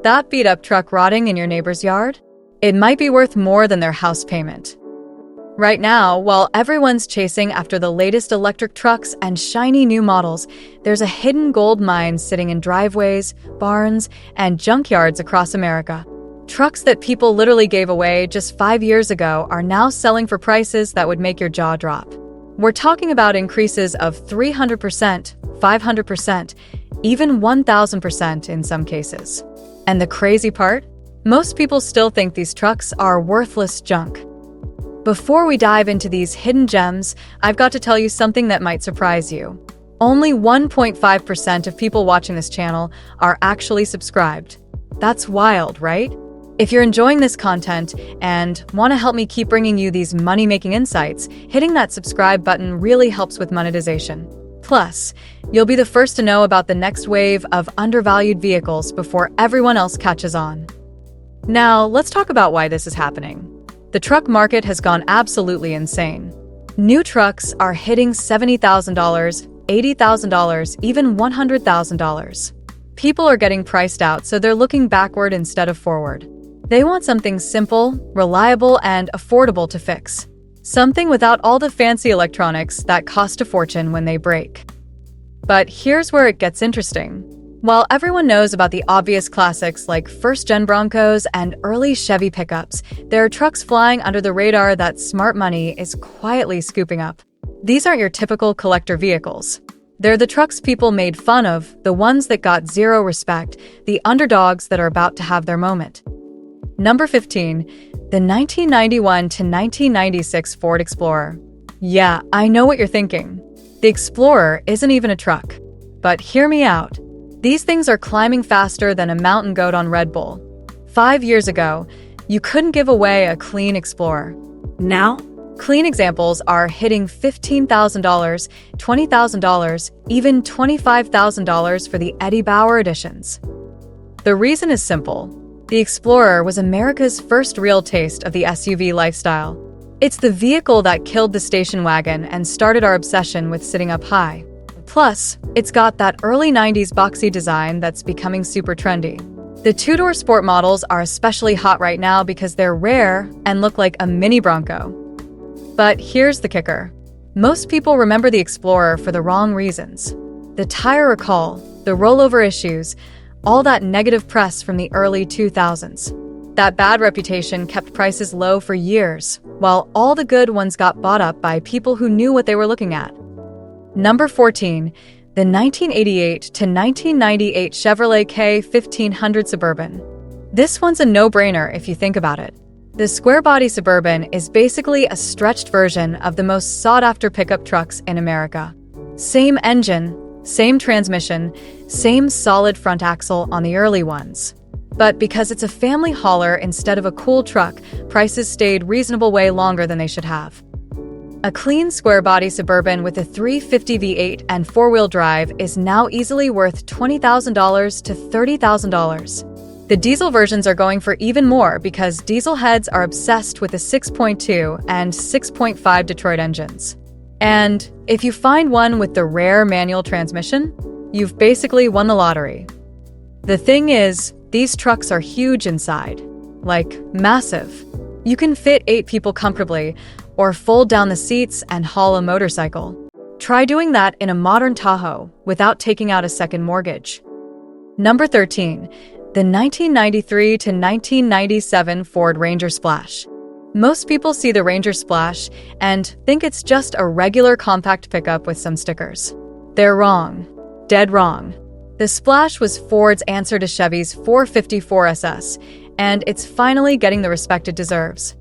That beat-up truck rotting in your neighbor's yard? It might be worth more than their house payment. Right now, while everyone's chasing after the latest electric trucks and shiny new models, there's a hidden gold mine sitting in driveways, barns, and junkyards across America. Trucks that people literally gave away just 5 years ago are now selling for prices that would make your jaw drop. We're talking about increases of 300%, 500%, even 1,000% in some cases. And the crazy part? Most people still think these trucks are worthless junk. Before we dive into these hidden gems, I've got to tell you something that might surprise you. Only 1.5% of people watching this channel are actually subscribed. That's wild, right? If you're enjoying this content and want to help me keep bringing you these money-making insights, hitting that subscribe button really helps with monetization. Plus, you'll be the first to know about the next wave of undervalued vehicles before everyone else catches on. Now, let's talk about why this is happening. The truck market has gone absolutely insane. New trucks are hitting $70,000, $80,000, even $100,000. People are getting priced out, so they're looking backward instead of forward. They want something simple, reliable, and affordable to fix. Something without all the fancy electronics that cost a fortune when they break. But here's where it gets interesting. While everyone knows about the obvious classics like first-gen Broncos and early Chevy pickups, there are trucks flying under the radar that smart money is quietly scooping up. These aren't your typical collector vehicles. They're the trucks people made fun of, the ones that got zero respect, the underdogs that are about to have their moment. Number 15. The 1991 to 1996 Ford Explorer. Yeah, I know what you're thinking. The Explorer isn't even a truck. But hear me out. These things are climbing faster than a mountain goat on Red Bull. 5 years ago, you couldn't give away a clean Explorer. Now, clean examples are hitting $15,000, $20,000, even $25,000 for the Eddie Bauer editions. The reason is simple. The Explorer was America's first real taste of the SUV lifestyle. It's the vehicle that killed the station wagon and started our obsession with sitting up high. Plus, it's got that early 90s boxy design that's becoming super trendy. The two-door sport models are especially hot right now because they're rare and look like a mini Bronco. But here's the kicker. Most people remember the Explorer for the wrong reasons. The tire recall, the rollover issues, all that negative press from the early 2000s. That bad reputation kept prices low for years, while all the good ones got bought up by people who knew what they were looking at. Number 14. The 1988 to 1998 Chevrolet K1500 Suburban. This one's a no-brainer if you think about it. The square-body Suburban is basically a stretched version of the most sought-after pickup trucks in America. Same engine, same transmission, same solid front axle on the early ones. But because it's a family hauler instead of a cool truck, prices stayed reasonable way longer than they should have. A clean square-body Suburban with a 350 V8 and four-wheel drive is now easily worth $20,000 to $30,000. The diesel versions are going for even more because diesel heads are obsessed with the 6.2 and 6.5 Detroit engines. And if you find one with the rare manual transmission, you've basically won the lottery. The thing is, these trucks are huge inside. Like, massive. You can fit 8 people comfortably, or fold down the seats and haul a motorcycle. Try doing that in a modern Tahoe without taking out a second mortgage. Number 13. The 1993 to 1997 Ford Ranger Splash. Most people see the Ranger Splash and think it's just a regular compact pickup with some stickers. They're wrong. Dead wrong. The Splash was Ford's answer to Chevy's 454 SS, and it's finally getting the respect it deserves.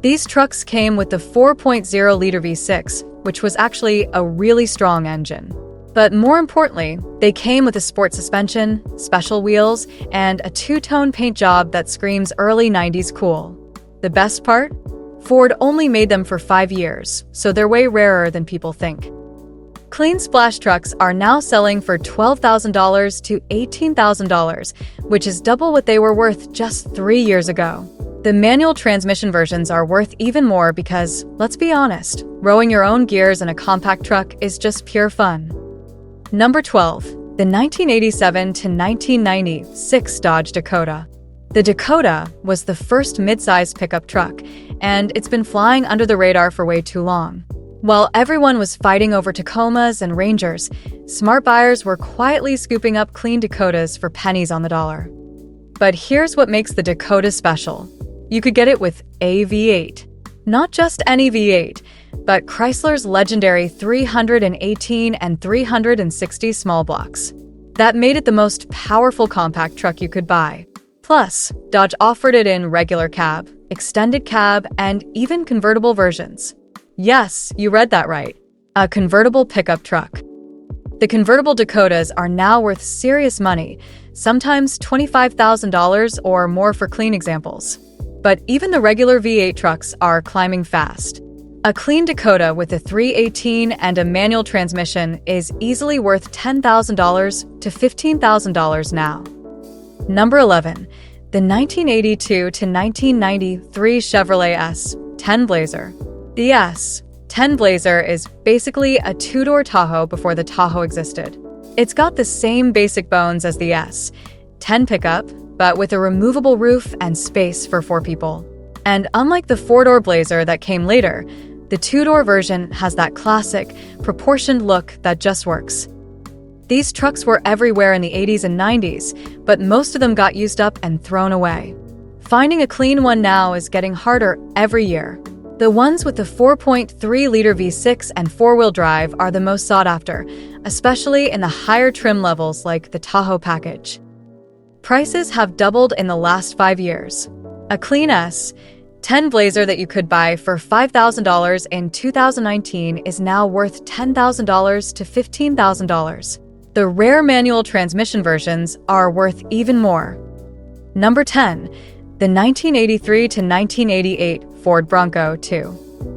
These trucks came with the 4.0-liter V6, which was actually a really strong engine. But more importantly, they came with a sport suspension, special wheels, and a two-tone paint job that screams early 90s cool. The best part? Ford only made them for 5 years, so they're way rarer than people think. Clean Splash trucks are now selling for $12,000 to $18,000, which is double what they were worth just 3 years ago. The manual transmission versions are worth even more because, let's be honest, rowing your own gears in a compact truck is just pure fun. Number 12. the 1987 to 1996 Dodge Dakota. The Dakota was the first mid-sized pickup truck, and it's been flying under the radar for way too long. While everyone was fighting over Tacomas and Rangers, smart buyers were quietly scooping up clean Dakotas for pennies on the dollar. But here's what makes the Dakota special. You could get it with a V8. Not just any V8, but Chrysler's legendary 318 and 360 small blocks. That made it the most powerful compact truck you could buy. Plus, Dodge offered it in regular cab, extended cab, and even convertible versions. Yes, you read that right. A convertible pickup truck. The convertible Dakotas are now worth serious money, sometimes $25,000 or more for clean examples. But even the regular V8 trucks are climbing fast. A clean Dakota with a 318 and a manual transmission is easily worth $10,000 to $15,000 now. Number 11, the 1982 to 1993 Chevrolet S-10 Blazer. The S-10 Blazer is basically a two-door Tahoe before the Tahoe existed. It's got the same basic bones as the S-10 pickup, but with a removable roof and space for 4 people. And unlike the 4-door Blazer that came later, the 2-door version has that classic, proportioned look that just works. These trucks were everywhere in the 80s and 90s, but most of them got used up and thrown away. Finding a clean one now is getting harder every year. The ones with the 4.3-liter V6 and 4-wheel drive are the most sought after, especially in the higher trim levels like the Tahoe package. Prices have doubled in the last 5 years. A clean S-10 Blazer that you could buy for $5,000 in 2019 is now worth $10,000 to $15,000. The rare manual transmission versions are worth even more. Number 10, the 1983 to 1988 Ford Bronco II.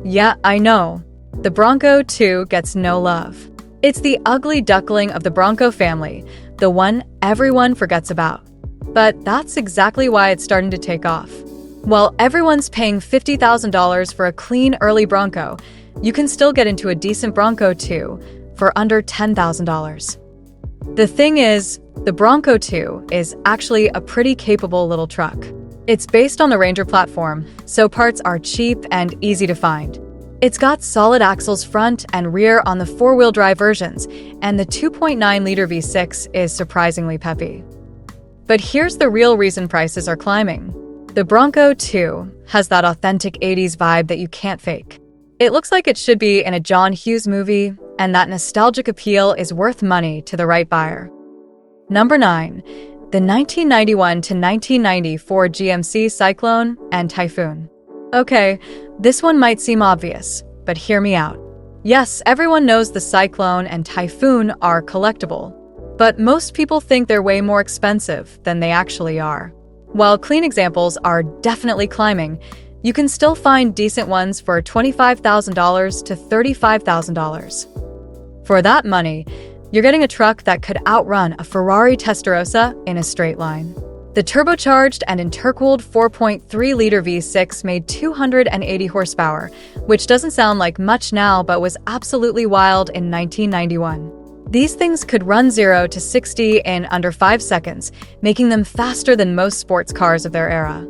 Yeah, I know. The Bronco II gets no love. It's the ugly duckling of the Bronco family, the one everyone forgets about. But that's exactly why it's starting to take off. While everyone's paying $50,000 for a clean early Bronco, you can still get into a decent Bronco II for under $10,000. The thing is, the Bronco II is actually a pretty capable little truck. It's based on the Ranger platform, so parts are cheap and easy to find. It's got solid axles front and rear on the 4-wheel drive versions, and the 2.9-liter V6 is surprisingly peppy. But here's the real reason prices are climbing. The Bronco II has that authentic 80s vibe that you can't fake. It looks like it should be in a John Hughes movie, and that nostalgic appeal is worth money to the right buyer. Number 9, the 1991 to 1990 Ford GMC Syclone and Typhoon. Okay, this one might seem obvious, but hear me out. Yes, everyone knows the Syclone and Typhoon are collectible, but most people think they're way more expensive than they actually are. While clean examples are definitely climbing, you can still find decent ones for $25,000 to $35,000. For that money, you're getting a truck that could outrun a Ferrari Testarossa in a straight line. The turbocharged and intercooled 4.3-liter V6 made 280 horsepower, which doesn't sound like much now but was absolutely wild in 1991. These things could run 0 to 60 in under 5 seconds, making them faster than most sports cars of their era.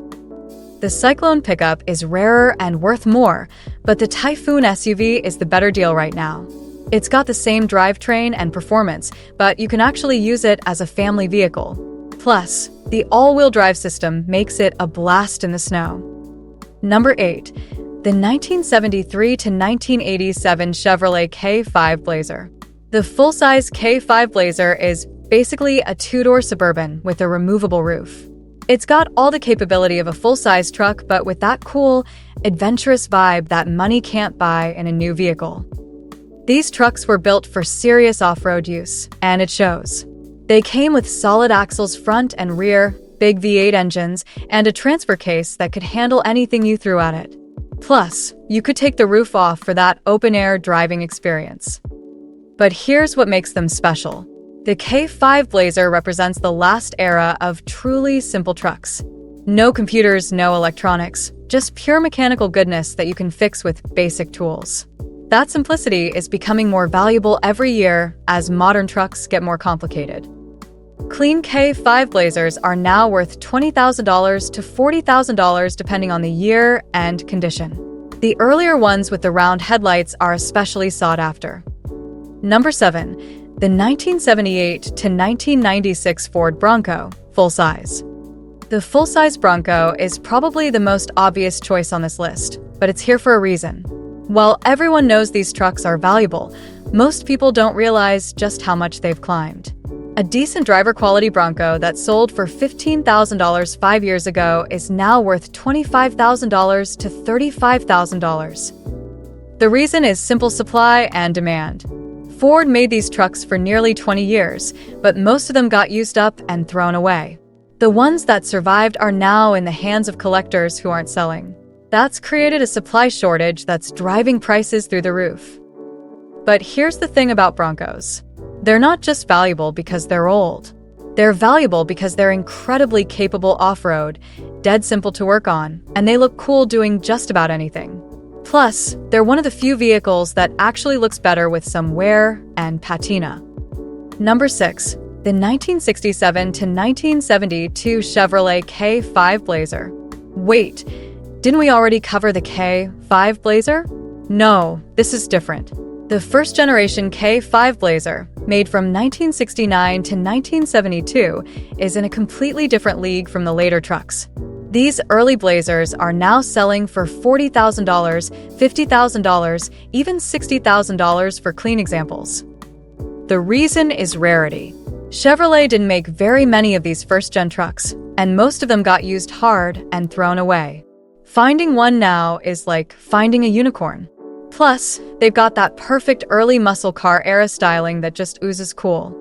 The Syclone pickup is rarer and worth more, but the Typhoon SUV is the better deal right now. It's got the same drivetrain and performance, but you can actually use it as a family vehicle. Plus, the all-wheel drive system makes it a blast in the snow. Number 8, the 1973 to 1987 Chevrolet K5 Blazer. The full-size K5 Blazer is basically a 2-door Suburban with a removable roof. It's got all the capability of a full-size truck, but with that cool, adventurous vibe that money can't buy in a new vehicle. These trucks were built for serious off-road use, and it shows. They came with solid axles front and rear, big V8 engines, and a transfer case that could handle anything you threw at it. Plus, you could take the roof off for that open-air driving experience. But here's what makes them special. The K5 Blazer represents the last era of truly simple trucks. No computers, no electronics, just pure mechanical goodness that you can fix with basic tools. That simplicity is becoming more valuable every year as modern trucks get more complicated. Clean K5 Blazers are now worth $20,000 to $40,000 depending on the year and condition. The earlier ones with the round headlights are especially sought after. Number 7. The 1978 to 1996 Ford Bronco, full-size. The full-size Bronco is probably the most obvious choice on this list, but it's here for a reason. While everyone knows these trucks are valuable, most people don't realize just how much they've climbed. A decent driver-quality Bronco that sold for $15,000 5 years ago is now worth $25,000 to $35,000. The reason is simple supply and demand. Ford made these trucks for nearly 20 years, but most of them got used up and thrown away. The ones that survived are now in the hands of collectors who aren't selling. That's created a supply shortage that's driving prices through the roof. But here's the thing about Broncos. They're not just valuable because they're old. They're valuable because they're incredibly capable off-road, dead simple to work on, and they look cool doing just about anything. Plus, they're one of the few vehicles that actually looks better with some wear and patina. Number 6. The 1967 to 1972 Chevrolet K5 Blazer. Wait, didn't we already cover the K5 Blazer? No, this is different. The first-generation K5 Blazer, made from 1969 to 1972, is in a completely different league from the later trucks. These early Blazers are now selling for $40,000, $50,000, even $60,000 for clean examples. The reason is rarity. Chevrolet didn't make very many of these first-gen trucks, and most of them got used hard and thrown away. Finding one now is like finding a unicorn. Plus, they've got that perfect early muscle car era styling that just oozes cool.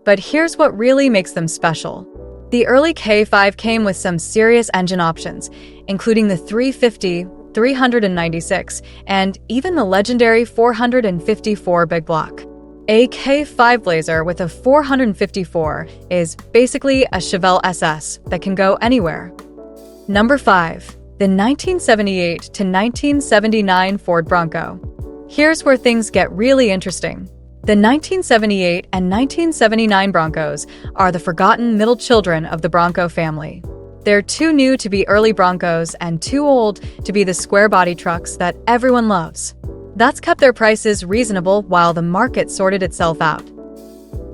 But here's what really makes them special. The early K5 came with some serious engine options, including the 350, 396, and even the legendary 454 big block. A K5 Blazer with a 454 is basically a Chevelle SS that can go anywhere. Number 5. The 1978 to 1979 Ford Bronco. Here's where things get really interesting. The 1978 and 1979 Broncos are the forgotten middle children of the Bronco family. They're too new to be early Broncos and too old to be the square-body trucks that everyone loves. That's kept their prices reasonable while the market sorted itself out.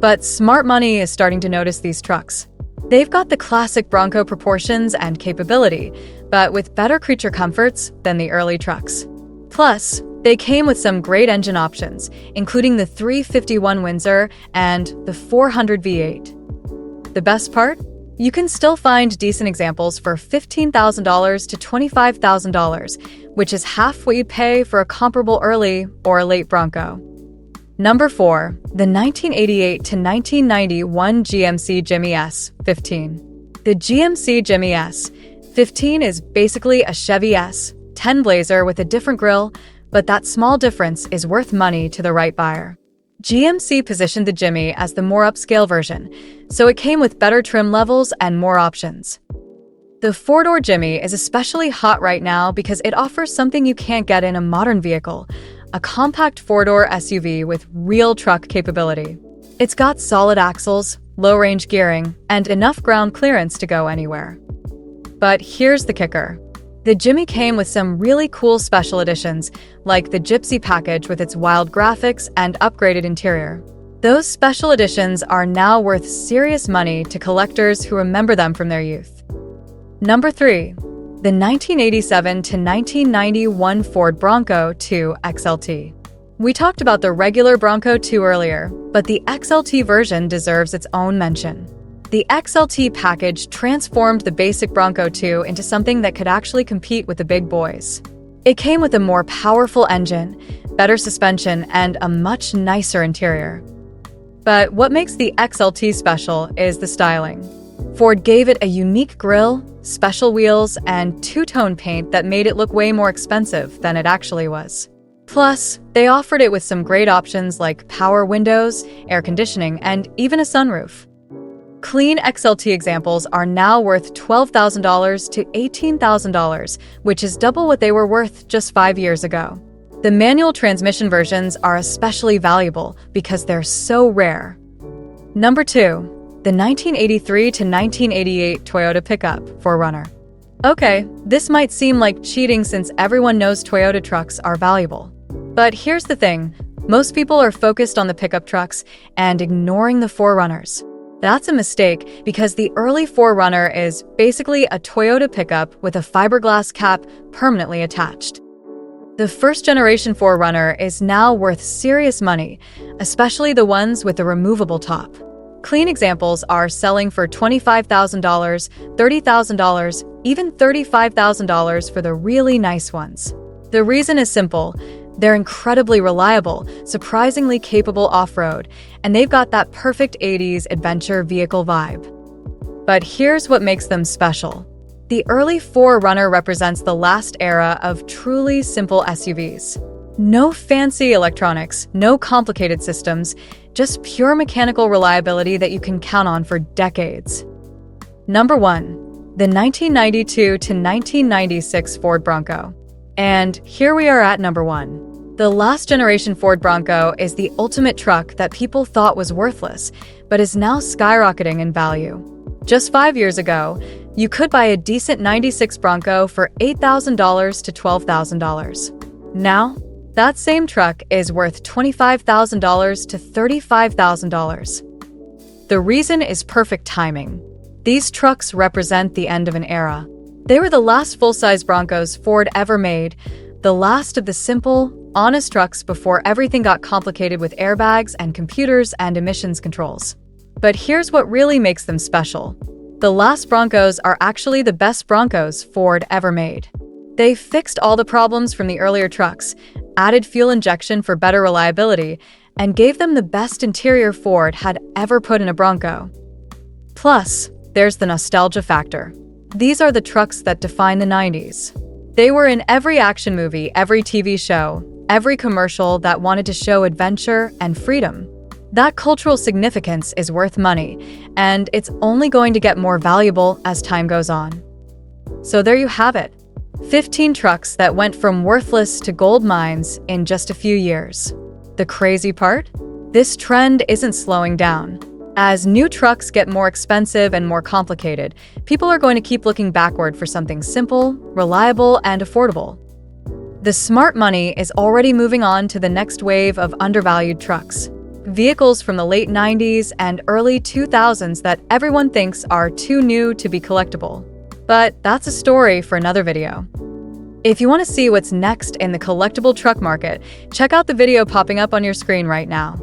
But smart money is starting to notice these trucks. They've got the classic Bronco proportions and capability, but with better creature comforts than the early trucks. Plus, they came with some great engine options, including the 351 Windsor and the 400 V8. The best part? You can still find decent examples for $15,000 to $25,000, which is half what you'd pay for a comparable early or late Bronco. Number 4. The 1988 to 1991 GMC Jimmy S-15. The GMC Jimmy S-15 is basically a Chevy S10 Blazer with a different grille, but that small difference is worth money to the right buyer. GMC positioned the Jimmy as the more upscale version, so it came with better trim levels and more options. The four-door Jimmy is especially hot right now because it offers something you can't get in a modern vehicle, a compact four-door SUV with real truck capability. It's got solid axles, low-range gearing, and enough ground clearance to go anywhere. But here's the kicker. The Jimmy came with some really cool special editions, like the Gypsy package with its wild graphics and upgraded interior. Those special editions are now worth serious money to collectors who remember them from their youth. Number 3. The 1987 to 1991 Ford Bronco II XLT. We talked about the regular Bronco II earlier, but the XLT version deserves its own mention. The XLT package transformed the basic Bronco II into something that could actually compete with the big boys. It came with a more powerful engine, better suspension, and a much nicer interior. But what makes the XLT special is the styling. Ford gave it a unique grille, special wheels, and two-tone paint that made it look way more expensive than it actually was. Plus, they offered it with some great options like power windows, air conditioning, and even a sunroof. Clean XLT examples are now worth $12,000 to $18,000, which is double what they were worth just 5 years ago. The manual transmission versions are especially valuable because they're so rare. Number 2. The 1983 to 1988 Toyota pickup 4Runner. Okay, this might seem like cheating since everyone knows Toyota trucks are valuable. But here's the thing, most people are focused on the pickup trucks and ignoring the 4Runners. That's a mistake because the early 4Runner is basically a Toyota pickup with a fiberglass cap permanently attached. The first generation 4Runner is now worth serious money, especially the ones with the removable top. Clean examples are selling for $25,000, $30,000, even $35,000 for the really nice ones. The reason is simple. They're incredibly reliable, surprisingly capable off-road, and they've got that perfect 80s adventure vehicle vibe. But here's what makes them special. The early 4Runner represents the last era of truly simple SUVs. No fancy electronics, no complicated systems, just pure mechanical reliability that you can count on for decades. Number 1. The 1992 to 1996 Ford Bronco. And here we are at number 1. The last generation Ford Bronco is the ultimate truck that people thought was worthless, but is now skyrocketing in value. Just 5 years ago, you could buy a decent 96 Bronco for $8,000 to $12,000. Now, that same truck is worth $25,000 to $35,000. The reason is perfect timing. These trucks represent the end of an era. They were the last full-size Broncos Ford ever made, the last of the simple, honest trucks before everything got complicated with airbags and computers and emissions controls. But here's what really makes them special. The last Broncos are actually the best Broncos Ford ever made. They fixed all the problems from the earlier trucks, added fuel injection for better reliability, and gave them the best interior Ford had ever put in a Bronco. Plus, there's the nostalgia factor. These are the trucks that define the 90s. They were in every action movie, every TV show, every commercial that wanted to show adventure and freedom. That cultural significance is worth money, and it's only going to get more valuable as time goes on. So there you have it. 15 trucks that went from worthless to gold mines in just a few years. The crazy part? This trend isn't slowing down. As new trucks get more expensive and more complicated, people are going to keep looking backward for something simple, reliable, and affordable. The smart money is already moving on to the next wave of undervalued trucks. Vehicles from the late 90s and early 2000s that everyone thinks are too new to be collectible. But that's a story for another video. If you want to see what's next in the collectible truck market, check out the video popping up on your screen right now.